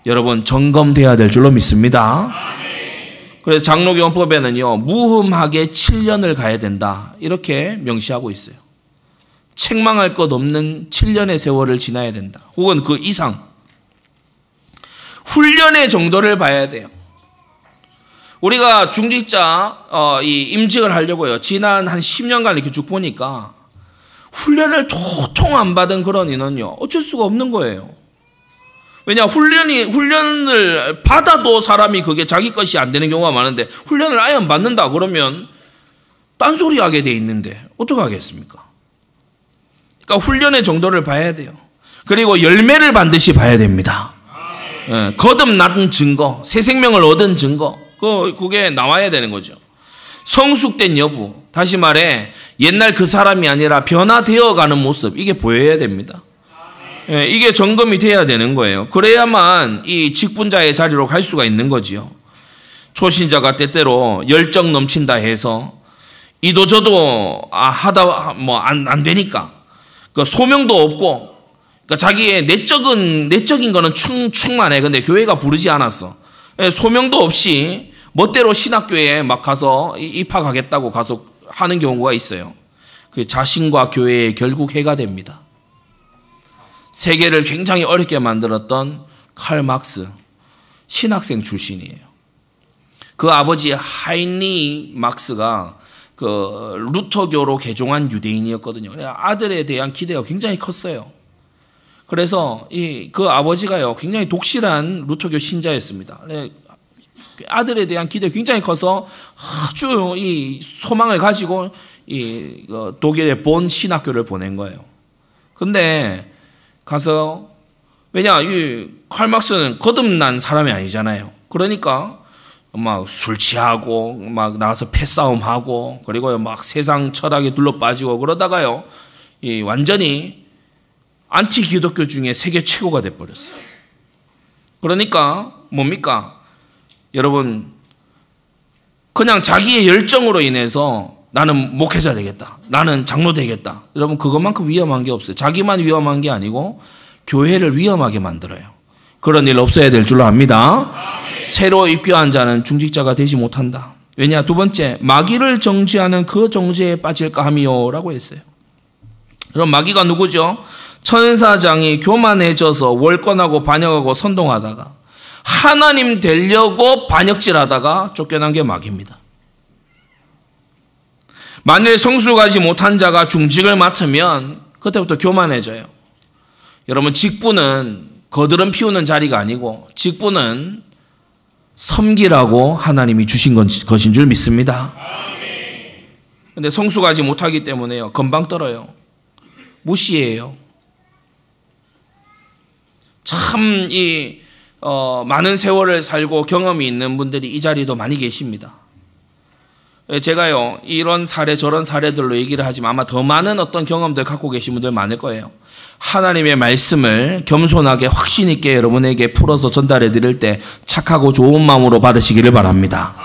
여러분 점검돼야 될 줄로 믿습니다. 그래서 장로교헌법에는요 무흠하게 7년을 가야 된다 이렇게 명시하고 있어요. 책망할 것 없는 7년의 세월을 지나야 된다. 혹은 그 이상 훈련의 정도를 봐야 돼요. 우리가 중직자 이 임직을 하려고요. 지난 한 10년간 이렇게 쭉 보니까 훈련을 도통 안 받은 그런 인원요 어쩔 수가 없는 거예요. 왜냐 훈련을 받아도 사람이 그게 자기 것이 안 되는 경우가 많은데 훈련을 아예 안 받는다 그러면 딴소리 하게 돼 있는데 어떻게 하겠습니까? 그러니까 훈련의 정도를 봐야 돼요. 그리고 열매를 반드시 봐야 됩니다. 거듭난 증거, 새 생명을 얻은 증거 그게 나와야 되는 거죠. 성숙된 여부, 다시 말해 옛날 그 사람이 아니라 변화되어가는 모습 이게 보여야 됩니다. 이게 점검이 돼야 되는 거예요. 그래야만 이 직분자의 자리로 갈 수가 있는 거지요. 초신자가 때때로 열정 넘친다 해서 이도저도 하다 뭐 안 되니까 그 소명도 없고 그러니까 자기의 내적인 거는 충만해. 근데 교회가 부르지 않았어. 소명도 없이 멋대로 신학교에 막 가서 입학하겠다고 가서 하는 경우가 있어요. 그 자신과 교회에 결국 해가 됩니다. 세계를 굉장히 어렵게 만들었던 칼 막스, 신학생 출신이에요. 그 아버지 하인리 막스가 그 루터교로 개종한 유대인이었거든요. 아들에 대한 기대가 굉장히 컸어요. 그래서 그 아버지가요, 굉장히 독실한 루터교 신자였습니다. 아들에 대한 기대가 굉장히 커서 아주 이 소망을 가지고 독일의 본 신학교를 보낸 거예요. 근데 가서, 왜냐, 이 칼 막스는 거듭난 사람이 아니잖아요. 그러니까 막 술 취하고 막 나가서 패싸움하고 그리고 막 세상 철학에 둘러 빠지고 그러다가요, 완전히 안티 기독교 중에 세계 최고가 돼버렸어요. 그러니까 뭡니까? 여러분, 그냥 자기의 열정으로 인해서 나는 목회자 되겠다, 나는 장로 되겠다. 여러분, 그것만큼 위험한 게 없어요. 자기만 위험한 게 아니고 교회를 위험하게 만들어요. 그런 일 없어야 될 줄로 압니다. 새로 입교한 자는 중직자가 되지 못한다. 왜냐? 두 번째, 마귀를 정죄하는 그 정죄에 빠질까 함이요 라고 했어요. 그럼 마귀가 누구죠? 천사장이 교만해져서 월권하고 반역하고 선동하다가 하나님 되려고 반역질하다가 쫓겨난 게 마귀입니다. 만일 성숙하지 못한 자가 중직을 맡으면 그때부터 교만해져요. 여러분, 직분은 거드름 피우는 자리가 아니고 직분은 섬기라고 하나님이 주신 것인 줄 믿습니다. 그런데 성숙하지 못하기 때문에요, 금방 떨어요. 무시해요. 참 많은 세월을 살고 경험이 있는 분들이 이 자리도 많이 계십니다. 제가요, 이런 사례 저런 사례들로 얘기를 하지만 아마 더 많은 어떤 경험들 갖고 계신 분들 많을 거예요. 하나님의 말씀을 겸손하게 확신 있게 여러분에게 풀어서 전달해 드릴 때 착하고 좋은 마음으로 받으시기를 바랍니다.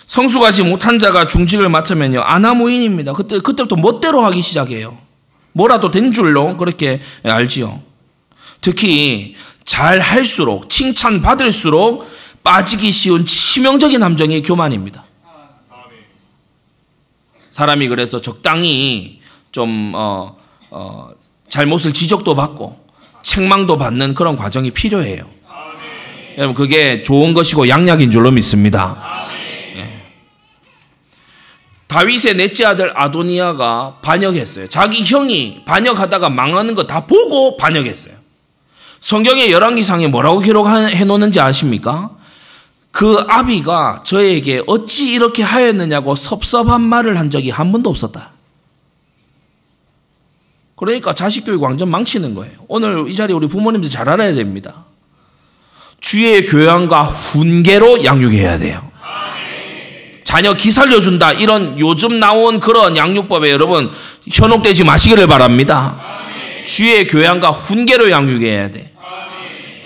성숙하지 못한 자가 중직을 맡으면요, 아나무인입니다. 그때부터 멋대로 하기 시작해요. 뭐라도 된 줄로 그렇게 알지요. 특히 잘 할수록, 칭찬받을수록 빠지기 쉬운 치명적인 함정이 교만입니다. 사람이 그래서 적당히 좀 잘못을 지적도 받고 책망도 받는 그런 과정이 필요해요. 여러분, 그게 좋은 것이고 양약인 줄로 믿습니다. 네. 다윗의 넷째 아들 아도니아가 반역했어요. 자기 형이 반역하다가 망하는 거 다 보고 반역했어요. 성경의 열왕기상에 뭐라고 기록해 놓는지 아십니까? 그 아비가 저에게 어찌 이렇게 하였느냐고 섭섭한 말을 한 적이 한 번도 없었다. 그러니까 자식 교육 완전 망치는 거예요. 오늘 이 자리에 우리 부모님들 잘 알아야 됩니다. 주의 교양과 훈계로 양육해야 돼요. 자녀 기살려준다, 이런 요즘 나온 그런 양육법에 여러분 현혹되지 마시기를 바랍니다. 주의 교양과 훈계로 양육해야 돼.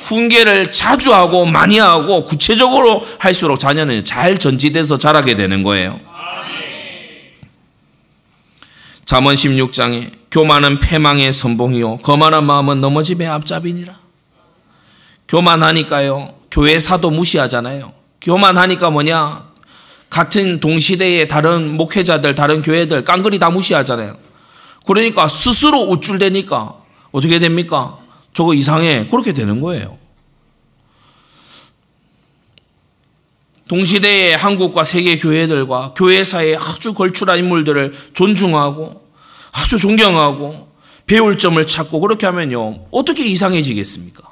훈계를 자주 하고 많이 하고 구체적으로 할수록 자녀는 잘 전지돼서 자라게 되는 거예요. 잠언 16장에 교만은 패망의 선봉이요 거만한 마음은 넘어짐의 앞잡이니라. 교만하니까요, 교회사도 무시하잖아요. 교만하니까 뭐냐, 같은 동시대의 다른 목회자들, 다른 교회들 깡그리 다 무시하잖아요. 그러니까 스스로 우쭐대니까 어떻게 됩니까? 저거 이상해, 그렇게 되는 거예요. 동시대의 한국과 세계 교회들과 교회사의 아주 걸출한 인물들을 존중하고 아주 존경하고 배울 점을 찾고 그렇게 하면요, 어떻게 이상해지겠습니까?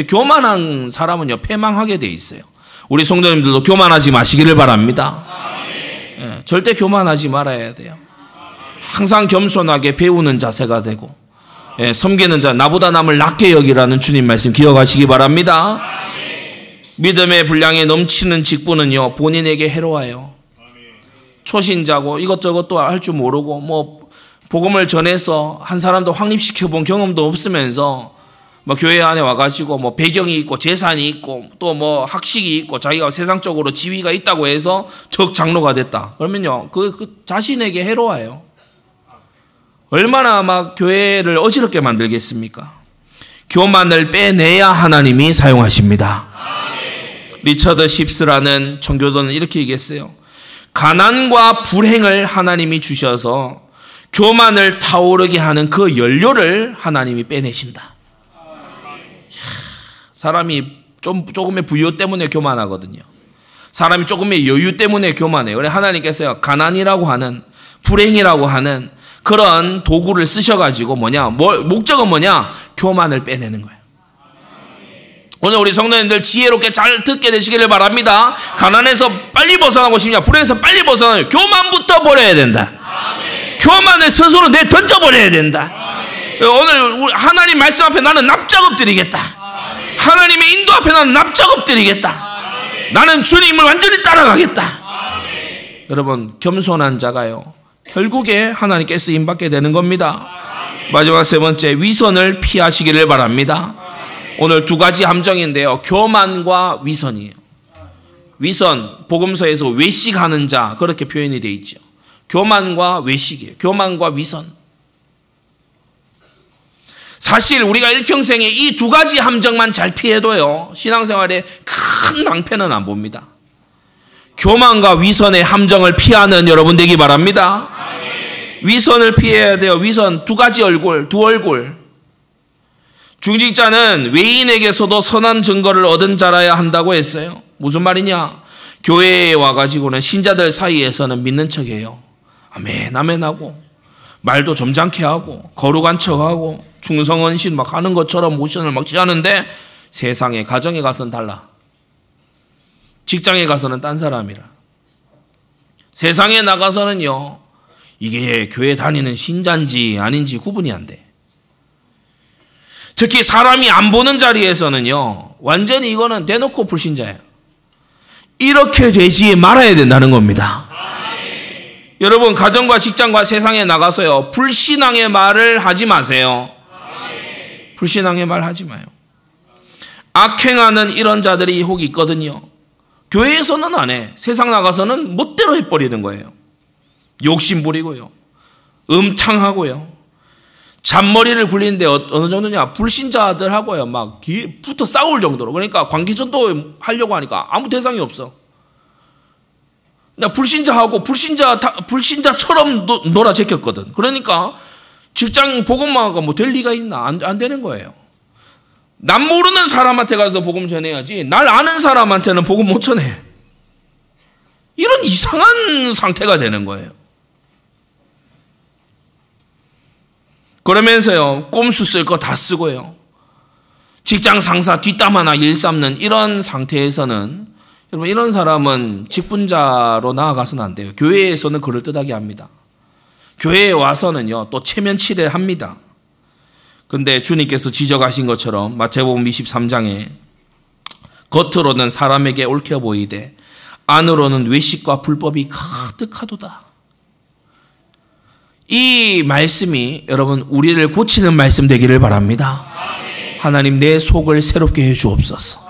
교만한 사람은요, 패망하게 돼 있어요. 우리 성도님들도 교만하지 마시기를 바랍니다. 절대 교만하지 말아야 돼요. 항상 겸손하게 배우는 자세가 되고 섬기는 자, 나보다 남을 낮게 여기라는 주님 말씀 기억하시기 바랍니다. 믿음의 분량에 넘치는 직분은요, 본인에게 해로워요. 초신자고 이것저것도 할 줄 모르고 뭐 복음을 전해서 한 사람도 확립시켜 본 경험도 없으면서 뭐 교회 안에 와가지고 뭐 배경이 있고 재산이 있고 또 뭐 학식이 있고 자기가 세상적으로 지위가 있다고 해서 적 장로가 됐다. 그러면요, 그 자신에게 해로워요. 얼마나 막 교회를 어지럽게 만들겠습니까? 교만을 빼내야 하나님이 사용하십니다. 리처드 십스라는 청교도는 이렇게 얘기했어요. 가난과 불행을 하나님이 주셔서 교만을 타오르게 하는 그 연료를 하나님이 빼내신다. 사람이 조금의 부요 때문에 교만하거든요. 사람이 조금의 여유 때문에 교만해요. 그래 하나님께서요, 가난이라고 하는, 불행이라고 하는 그런 도구를 쓰셔가지고 목적은 뭐냐? 교만을 빼내는 거예요. 오늘 우리 성도님들 지혜롭게 잘 듣게 되시기를 바랍니다. 가난에서 빨리 벗어나고 싶냐? 불행에서 빨리 벗어나요. 교만부터 버려야 된다. 교만을 스스로 던져버려야 된다. 오늘 하나님 말씀 앞에 나는 납작업 드리겠다. 하나님의 인도 앞에 나는 납작업 드리겠다. 나는 주님을 완전히 따라가겠다. 여러분, 겸손한 자가요, 결국에 하나님께 쓰임받게 되는 겁니다. 마지막 세 번째, 위선을 피하시기를 바랍니다. 오늘 두 가지 함정인데요, 교만과 위선이에요. 위선, 복음서에서 외식하는 자, 그렇게 표현이 되어 있죠. 교만과 외식이에요. 교만과 위선. 사실 우리가 일평생에 이 두 가지 함정만 잘 피해도요, 신앙생활에 큰 낭패는 안 봅니다. 교만과 위선의 함정을 피하는 여러분 되기 바랍니다. 위선을 피해야 돼요. 위선, 두 가지 얼굴, 두 얼굴. 중직자는 외인에게서도 선한 증거를 얻은 자라야 한다고 했어요. 무슨 말이냐? 교회에 와가지고는 신자들 사이에서는 믿는 척해요. 아멘 아멘 하고, 말도 점잖게 하고, 거룩한 척하고, 충성언신 막 하는 것처럼 모션을 막 취하는데, 세상에, 가정에 가서는 달라. 직장에 가서는 딴 사람이라. 세상에 나가서는요, 이게 교회 다니는 신자인지 아닌지 구분이 안 돼. 특히 사람이 안 보는 자리에서는요, 완전히 이거는 대놓고 불신자예요. 이렇게 되지 말아야 된다는 겁니다. 여러분, 가정과 직장과 세상에 나가서요, 불신앙의 말을 하지 마세요. 불신앙의 말 하지 마요. 악행하는 이런 자들이 혹 있거든요. 교회에서는 안 해. 세상 나가서는 멋대로 해버리는 거예요. 욕심 부리고요, 음탕하고요, 잔머리를 굴리는데 어느 정도냐? 불신자들하고요, 막 붙어 싸울 정도로. 그러니까 관계전도 하려고 하니까 아무 대상이 없어. 나 불신자하고 불신자처럼 놀아제꼈거든. 그러니까 직장 복음화가 뭐 될 리가 있나? 안 되는 거예요. 남 모르는 사람한테 가서 복음 전해야지, 날 아는 사람한테는 복음 못 전해. 이런 이상한 상태가 되는 거예요. 그러면서요, 꼼수 쓸 거 다 쓰고요, 직장 상사 뒷담 하나 일삼는 이런 상태에서는, 여러분, 이런 사람은 직분자로 나아가서는 안 돼요. 교회에서는 그럴듯하게 합니다. 교회에 와서는요, 또 체면치레 합니다. 근데 주님께서 지적하신 것처럼 마태복음 23장에 겉으로는 사람에게 옳게 보이되 안으로는 외식과 불법이 가득하도다. 이 말씀이 여러분 우리를 고치는 말씀 되기를 바랍니다. 하나님, 내 속을 새롭게 해 주옵소서.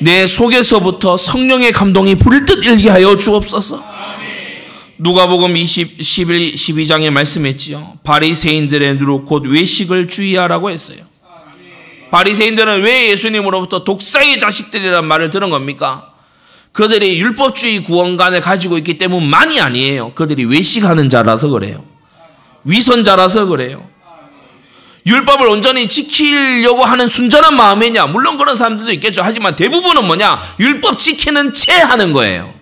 내 속에서부터 성령의 감동이 불듯 일게 하여 주옵소서. 누가복음 12장에 말씀했지요. 바리새인들의 누룩 곧 외식을 주의하라고 했어요. 바리새인들은 왜 예수님으로부터 독사의 자식들이라는 말을 들은 겁니까? 그들이 율법주의 구원관을 가지고 있기 때문만이 아니에요. 그들이 외식하는 자라서 그래요. 위선자라서 그래요. 율법을 온전히 지키려고 하는 순전한 마음이냐? 물론 그런 사람들도 있겠죠. 하지만 대부분은 뭐냐? 율법 지키는 채 하는 거예요.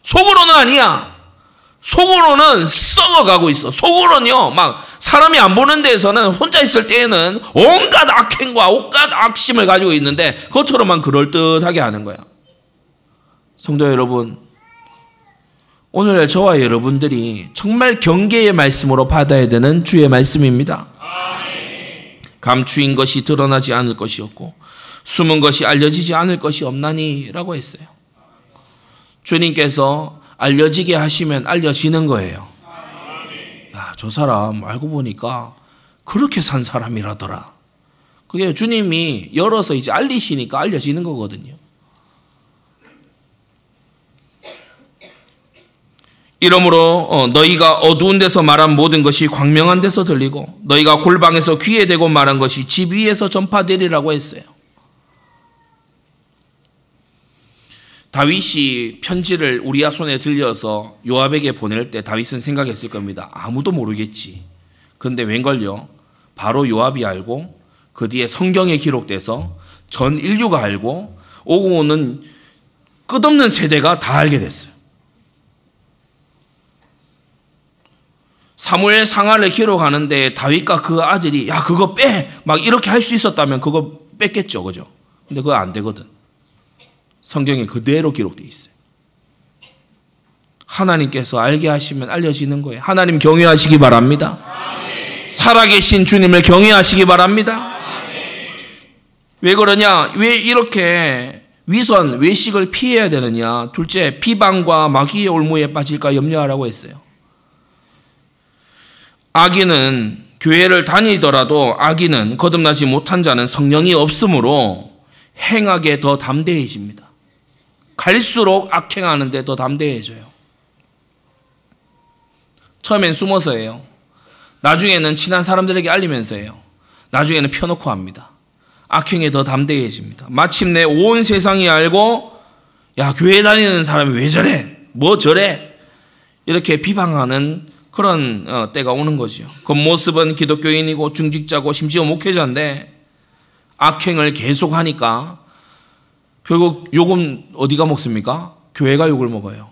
속으로는 아니야. 속으로는 썩어가고 있어. 속으로는요, 막 사람이 안 보는 데에서는 혼자 있을 때에는 온갖 악행과 온갖 악심을 가지고 있는데 겉으로만 그럴듯하게 하는 거야. 성도 여러분, 오늘 저와 여러분들이 정말 경계의 말씀으로 받아야 되는 주의 말씀입니다. 감추인 것이 드러나지 않을 것이 없고 숨은 것이 알려지지 않을 것이 없나니 라고 했어요. 주님께서 알려지게 하시면 알려지는 거예요. 야, 저 사람 알고 보니까 그렇게 산 사람이라더라. 그게 주님이 열어서 이제 알리시니까 알려지는 거거든요. 이러므로 너희가 어두운 데서 말한 모든 것이 광명한 데서 들리고 너희가 골방에서 귀에 대고 말한 것이 집 위에서 전파되리라고 했어요. 다윗이 편지를 우리아 손에 들려서 요압에게 보낼 때 다윗은 생각했을 겁니다. 아무도 모르겠지. 그런데 웬걸요? 바로 요압이 알고 그 뒤에 성경에 기록돼서 전 인류가 알고 오고 오는 끝없는 세대가 다 알게 됐어요. 사무엘 상하를 기록하는데 다윗과 그 아들이 야 그거 빼! 막 이렇게 할 수 있었다면 그거 뺐겠죠. 그죠? 근데 그거 안 되거든. 성경에 그대로 기록되어 있어요. 하나님께서 알게 하시면 알려지는 거예요. 하나님 경외하시기 바랍니다. 살아계신 주님을 경외하시기 바랍니다. 왜 그러냐? 왜 이렇게 위선, 외식을 피해야 되느냐? 둘째, 비방과 마귀의 올무에 빠질까 염려하라고 했어요. 악인은 교회를 다니더라도 악인은 거듭나지 못한 자는 성령이 없으므로 행하게 더 담대해집니다. 갈수록 악행하는데 더 담대해져요. 처음엔 숨어서 해요. 나중에는 친한 사람들에게 알리면서 해요. 나중에는 펴놓고 합니다. 악행에 더 담대해집니다. 마침내 온 세상이 알고 야 교회 다니는 사람이 왜 저래? 뭐 저래? 이렇게 비방하는 그런 때가 오는 거죠. 겉모습은 기독교인이고 중직자고 심지어 목회자인데 악행을 계속하니까 결국 욕은 어디가 먹습니까? 교회가 욕을 먹어요.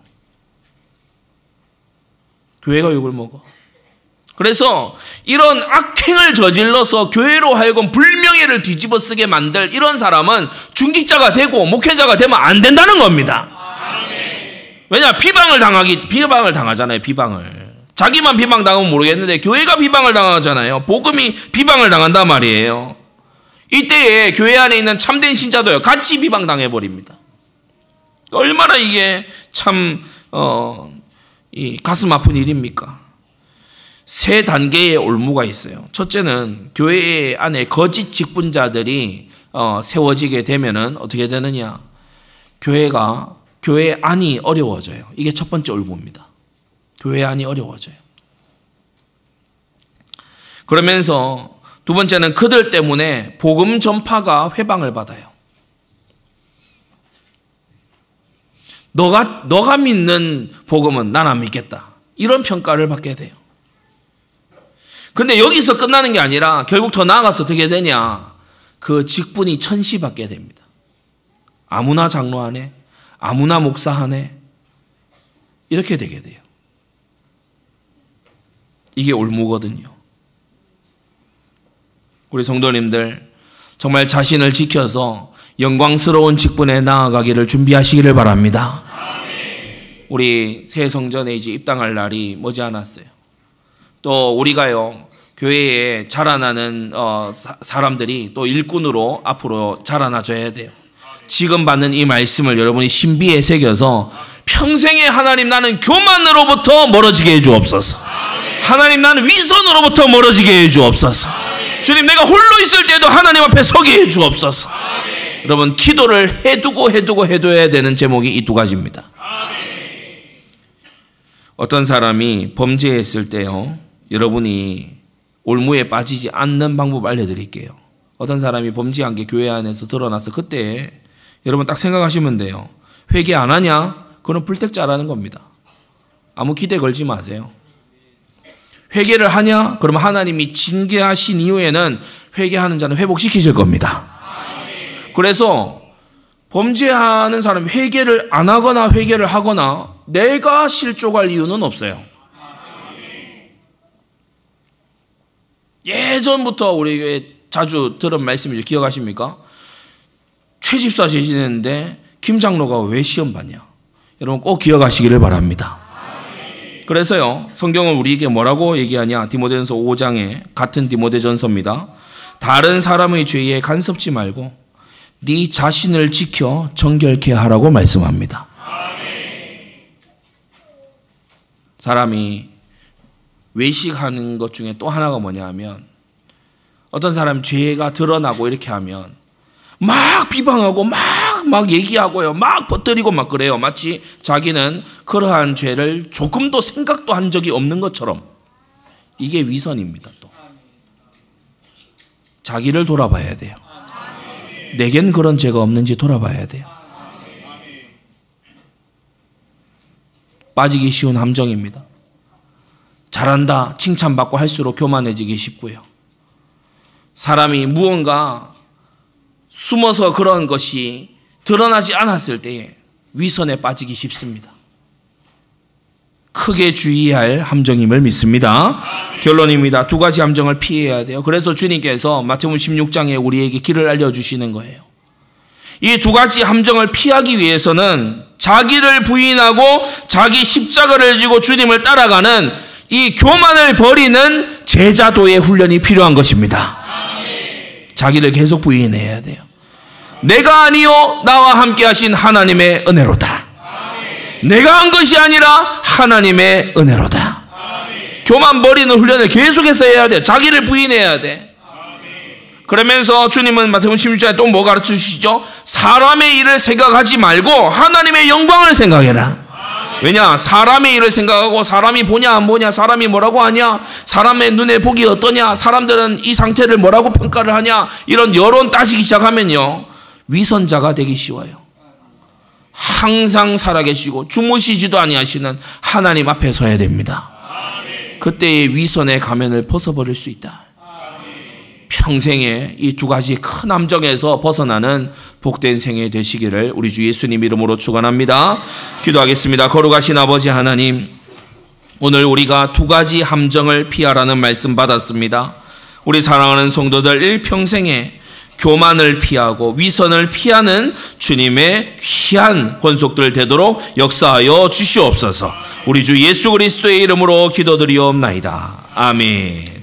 교회가 욕을 먹어. 그래서 이런 악행을 저질러서 교회로 하여금 불명예를 뒤집어 쓰게 만들 이런 사람은 중직자가 되고 목회자가 되면 안 된다는 겁니다. 왜냐? 비방을 당하잖아요. 비방을. 자기만 비방당하면 모르겠는데 교회가 비방을 당하잖아요. 복음이 비방을 당한단 말이에요. 이때에 교회 안에 있는 참된 신자도요. 같이 비방당해버립니다. 얼마나 이게 참 이 가슴 아픈 일입니까? 세 단계의 올무가 있어요. 첫째는 교회 안에 거짓 직분자들이 세워지게 되면은 어떻게 되느냐? 교회 안이 어려워져요. 이게 첫 번째 올무입니다. 교회 안이 어려워져요. 그러면서 두 번째는 그들 때문에 복음 전파가 회방을 받아요. 너가 믿는 복음은 난 안 믿겠다. 이런 평가를 받게 돼요. 근데 여기서 끝나는 게 아니라 결국 더 나아가서 어떻게 되냐? 그 직분이 천시받게 됩니다. 아무나 장로하네, 아무나 목사하네, 이렇게 되게 돼요. 이게 올무거든요. 우리 성도님들 정말 자신을 지켜서 영광스러운 직분에 나아가기를 준비하시기를 바랍니다. 우리 새 성전에 이제 입당할 날이 머지않았어요. 또 우리가요 교회에 자라나는 사람들이 또 일꾼으로 앞으로 자라나줘야 돼요. 지금 받는 이 말씀을 여러분이 신비에 새겨서 평생에 하나님 나는 교만으로부터 멀어지게 해주옵소서. 하나님 나는 위선으로부터 멀어지게 해주옵소서. 주님 내가 홀로 있을 때도 하나님 앞에 서게 해주옵소서. 여러분 기도를 해둬야 되는 제목이 이 두 가지입니다. 어떤 사람이 범죄했을 때요 여러분이 올무에 빠지지 않는 방법 알려드릴게요. 어떤 사람이 범죄한 게 교회 안에서 드러나서 그때 여러분 딱 생각하시면 돼요. 회개 안 하냐? 그건 불택자라는 겁니다. 아무 기대 걸지 마세요. 회개를 하냐? 그러면 하나님이 징계하신 이후에는 회개하는 자는 회복시키실 겁니다. 그래서 범죄하는 사람이 회개를 안 하거나 회개를 하거나 내가 실족할 이유는 없어요. 예전부터 우리 자주 들은 말씀이죠. 기억하십니까? 최 집사 재직했는데 김 장로가 왜 시험 봤냐? 여러분 꼭 기억하시기를 바랍니다. 그래서요 성경은 우리에게 뭐라고 얘기하냐? 디모데전서 5장에 같은 디모데전서입니다. 다른 사람의 죄에 간섭지 말고 네 자신을 지켜 정결케 하라고 말씀합니다. 사람이 외식하는 것 중에 또 하나가 뭐냐 하면 어떤 사람 죄가 드러나고 이렇게 하면 막 비방하고 막 얘기하고요. 막 퍼뜨리고 막 그래요. 마치 자기는 그러한 죄를 조금도 생각도 한 적이 없는 것처럼. 이게 위선입니다. 또 자기를 돌아봐야 돼요. 내겐 그런 죄가 없는지 돌아봐야 돼요. 빠지기 쉬운 함정입니다. 잘한다, 칭찬받고 할수록 교만해지기 쉽고요. 사람이 무언가 숨어서 그런 것이 드러나지 않았을 때에 위선에 빠지기 쉽습니다. 크게 주의할 함정임을 믿습니다. 결론입니다. 두 가지 함정을 피해야 돼요. 그래서 주님께서 마태복음 16장에 우리에게 길을 알려주시는 거예요. 이 두 가지 함정을 피하기 위해서는 자기를 부인하고 자기 십자가를 지고 주님을 따라가는 이 교만을 버리는 제자도의 훈련이 필요한 것입니다. 자기를 계속 부인해야 돼요. 내가 아니요 나와 함께 하신 하나님의 은혜로다. 내가 한 것이 아니라 하나님의 은혜로다. 교만 버리는 훈련을 계속해서 해야 돼요. 자기를 부인해야 돼. 그러면서 주님은 마태복음 16장에 또 뭐 가르쳐 주시죠? 사람의 일을 생각하지 말고 하나님의 영광을 생각해라. 왜냐? 사람의 일을 생각하고 사람이 보냐 안 보냐, 사람이 뭐라고 하냐, 사람의 눈에 보기 어떠냐, 사람들은 이 상태를 뭐라고 평가를 하냐, 이런 여론 따지기 시작하면요 위선자가 되기 쉬워요. 항상 살아계시고 주무시지도 아니하시는 하나님 앞에 서야 됩니다. 그때의 위선의 가면을 벗어버릴 수 있다. 평생에 이 두 가지 큰 함정에서 벗어나는 복된 생애 되시기를 우리 주 예수님 이름으로 축원합니다. 기도하겠습니다. 거룩하신 아버지 하나님, 오늘 우리가 두 가지 함정을 피하라는 말씀 받았습니다. 우리 사랑하는 성도들 일평생에 교만을 피하고 위선을 피하는 주님의 귀한 권속들 되도록 역사하여 주시옵소서. 우리 주 예수 그리스도의 이름으로 기도드리옵나이다. 아멘.